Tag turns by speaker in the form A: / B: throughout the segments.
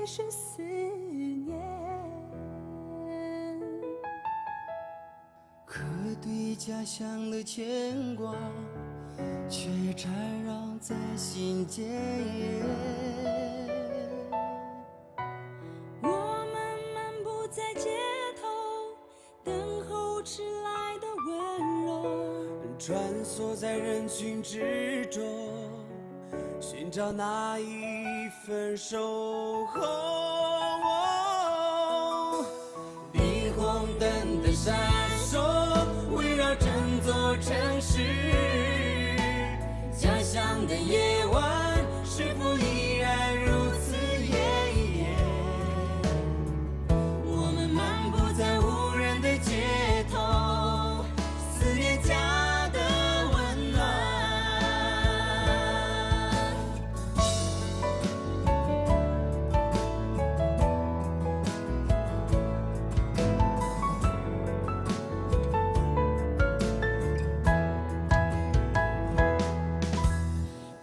A: 开始思念。
B: 可对家乡的牵挂却缠绕在心间。
A: 我们漫步在街头，等候迟来的温柔，
B: 穿梭在人群之中，寻找那一份守候。霓虹灯的闪烁，围绕整座城市。家乡的夜晚，是否依然如此炎炎？我们漫步在无人的街头，思念家的温暖。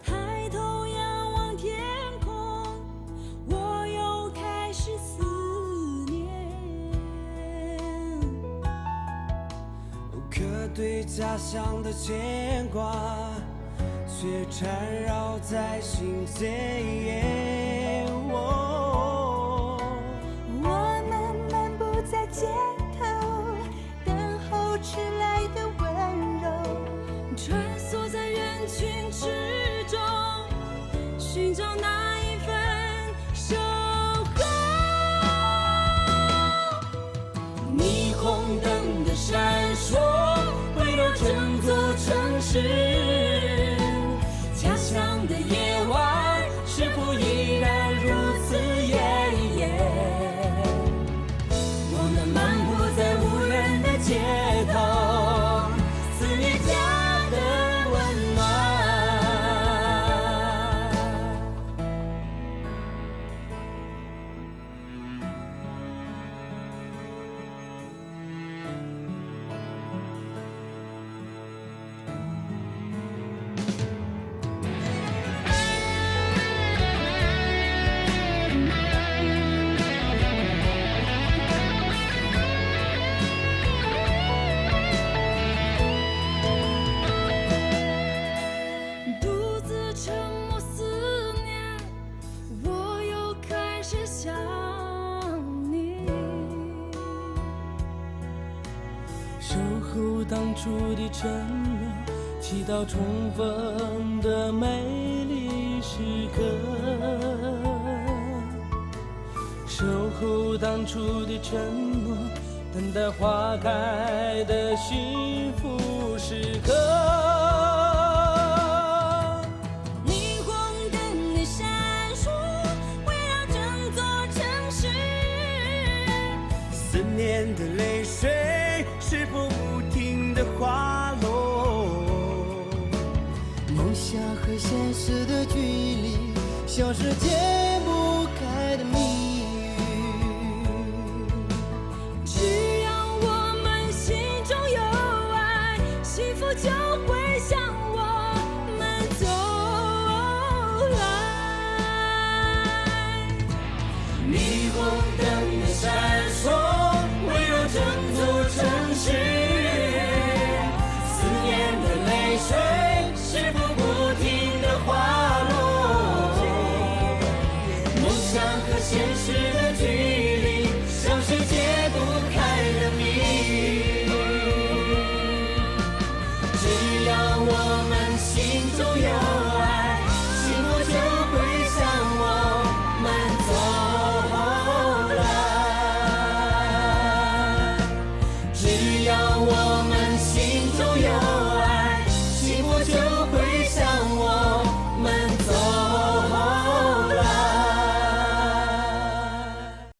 A: 抬头仰望天空，我又开始思念。
B: 可对家乡的牵挂，却缠绕在心间。
A: 我们漫步在街头，等候迟来的温柔，穿梭在人群之中，寻找那一份守候。
B: 霓虹灯的闪烁，围绕整座城市。家乡的夜晚，是否依然如此炎炎？我们漫步在无人的街头，思念家的温暖。
A: 独自沉默思念，我又开始想你。
B: 守候当初的承诺，祈祷重逢的美丽时刻。守候当初的承诺，等待花开的幸福时刻。
A: 霓虹灯的闪烁，围绕整座城市。
B: 思念的泪水是否不停地滑落？梦想和现实的距离，像是解不开的谜语。
A: 只要我们心中有爱，幸福就会向我们走来。
B: 霓虹灯的闪烁，围绕整座城市。思念的泪水是否不停地滑落？梦想和现实的距离。